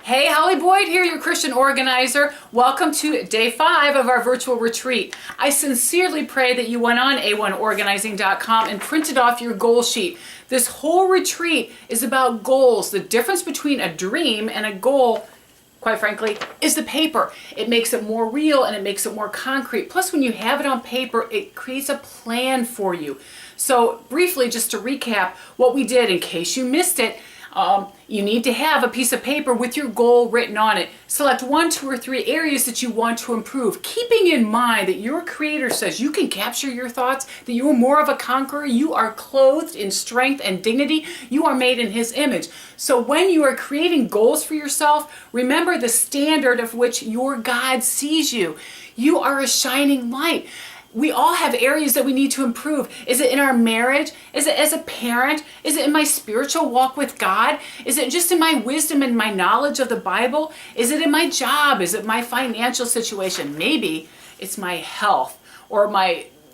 Hey, Holly Boyd here, your Christian organizer. Welcome to day 5 of our virtual retreat. I sincerely pray that you went on a1organizing.com and printed off your goal sheet. This whole retreat is about goals. The difference between a dream and a goal, quite frankly, is the paper. It makes it more real and it makes it more concrete. Plus, when you have it on paper, it creates a plan for you. So briefly, just to recap what we did in case you missed it, you need to have a piece of paper with your goal written on it. Select 1, 2, or 3 areas that you want to improve, keeping in mind that your Creator says you can capture your thoughts, that you are more of a conqueror, you are clothed in strength and dignity, you are made in His image. So when you are creating goals for yourself, remember the standard of which your God sees you. You are a shining light. We all have areas that we need to improve. Is it in our marriage? Is it as a parent? Is it in my spiritual walk with God? Is it just in my wisdom and my knowledge of the Bible? Is it in my job? Is it my financial situation? Maybe it's my health or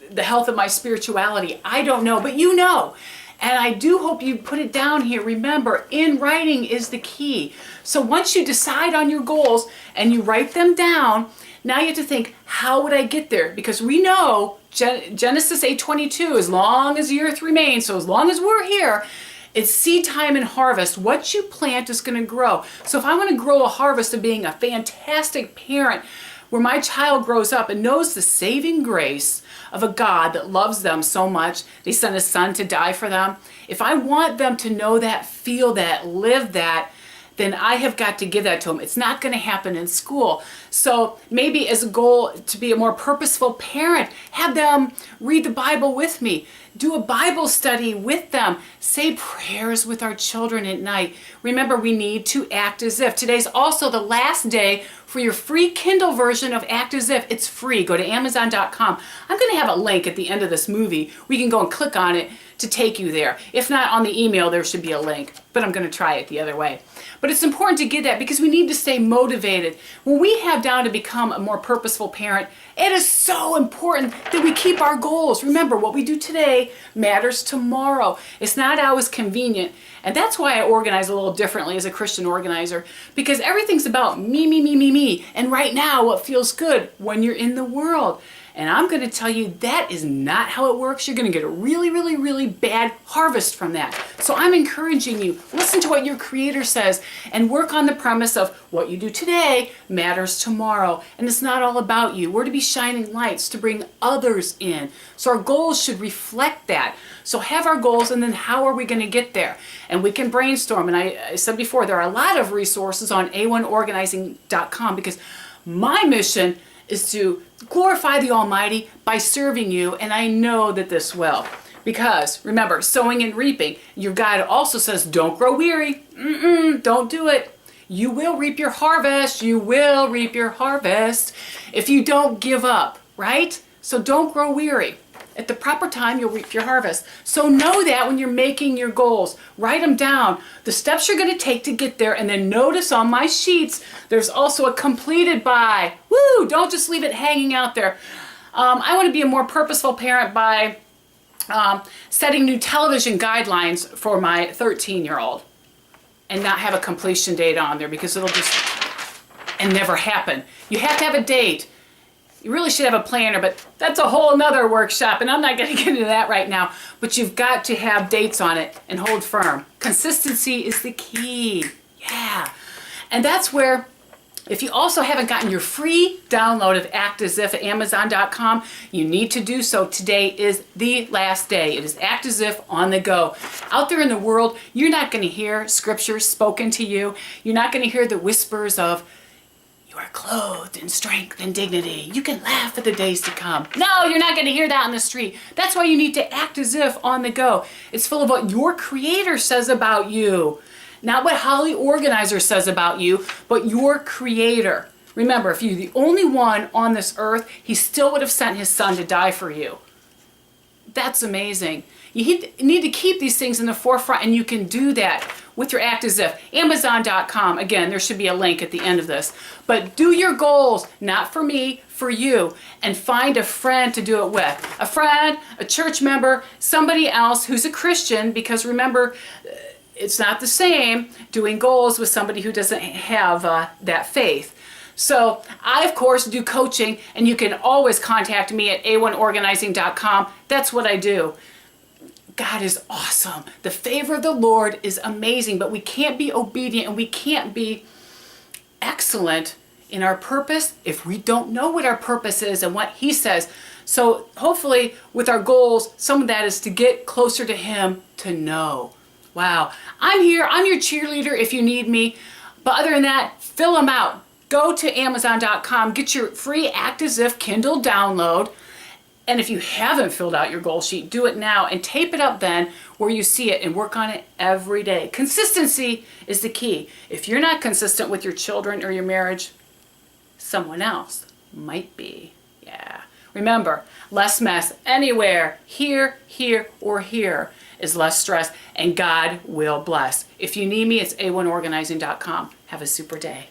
the health of my spirituality. I don't know, but you know. And I do hope you put it down here. Remember, in writing is the key. So once you decide on your goals and you write them down, now you have to think, how would I get there? Because we know Genesis 8:22, as long as the earth remains, so as long as we're here, it's seed time and harvest. What you plant is going to grow. So if I want to grow a harvest of being a fantastic parent, where my child grows up and knows the saving grace of a God that loves them so much, they sent His Son to die for them. If I want them to know that, feel that, live that, then I have got to give that to them. It's not going to happen in school. So maybe as a goal to be a more purposeful parent, have them read the Bible with me. Do a Bible study with them. Say prayers with our children at night. Remember, we need to act as if. Today's also the last day for your free Kindle version of Act As If. It's free. Go to Amazon.com. I'm going to have a link at the end of this movie. We can go and click on it to take you there. If not, on the email, there should be a link. But I'm going to try it the other way. But it's important to get that because we need to stay motivated. When we have down to become a more purposeful parent, it is so important that we keep our goals. Remember, what we do today matters tomorrow. It's not always convenient. And that's why I organize a little differently as a Christian organizer, because everything's about me, me, me, me, me. And right now, what feels good when you're in the world. And I'm going to tell you that is not how it works. You're going to get a really, really, really bad harvest from that. So I'm encouraging you, listen to what your Creator says and work on the premise of what you do today matters tomorrow. And it's not all about you. We're to be shining lights to bring others in. So our goals should reflect that. So have our goals, and then how are we going to get there? And we can brainstorm. And I said before, there are a lot of resources on a1organizing.com because my mission is to glorify the Almighty by serving you, and I know that this will. Because, remember, sowing and reaping, your God also says, don't grow weary. Don't do it. You will reap your harvest. You will reap your harvest if you don't give up, right? So don't grow weary. At the proper time, you'll reap your harvest. So know that when you're making your goals. Write them down, the steps you're going to take to get there, and then notice on my sheets, there's also a completed by. Woo! Don't just leave it hanging out there. I want to be a more purposeful parent by setting new television guidelines for my 13-year-old and not have a completion date on there because it'll just and never happen. You have to have a date. You really should have a planner, but that's a whole nother workshop, and I'm not going to get into that right now. But you've got to have dates on it and hold firm. Consistency is the key. Yeah. And that's where, if you also haven't gotten your free download of Act As If at Amazon.com, you need to do so. Today is the last day. It is Act As If on the go. Out there in the world, you're not going to hear scriptures spoken to you. You're not going to hear the whispers of, you are clothed in strength and dignity. You can laugh at the days to come. No, you're not going to hear that on the street. That's why you need to act as if on the go. It's full of what your Creator says about you. Not what Holly Organizer says about you, but your Creator. Remember, if you're the only one on this earth, He still would have sent His Son to die for you. That's amazing. You need to keep these things in the forefront, and you can do that with your Act As If. Amazon.com. Again, there should be a link at the end of this. But do your goals, not for me, for you, and find a friend to do it with. A friend, a church member, somebody else who's a Christian, because remember, it's not the same doing goals with somebody who doesn't have that faith. So I, of course, do coaching, and you can always contact me at a1organizing.com. That's what I do. God is awesome. The favor of the Lord is amazing, but we can't be obedient and we can't be excellent in our purpose if we don't know what our purpose is and what He says. So hopefully with our goals, some of that is to get closer to Him, to know. Wow. I'm here. I'm your cheerleader if you need me. But other than that, fill them out. Go to Amazon.com, get your free Act As If Kindle download. And if you haven't filled out your goal sheet, do it now and tape it up then where you see it and work on it every day. Consistency is the key. If you're not consistent with your children or your marriage, someone else might be. Yeah. Remember, less mess anywhere, here, or here is less stress, and God will bless. If you need me, it's a1organizing.com. Have a super day.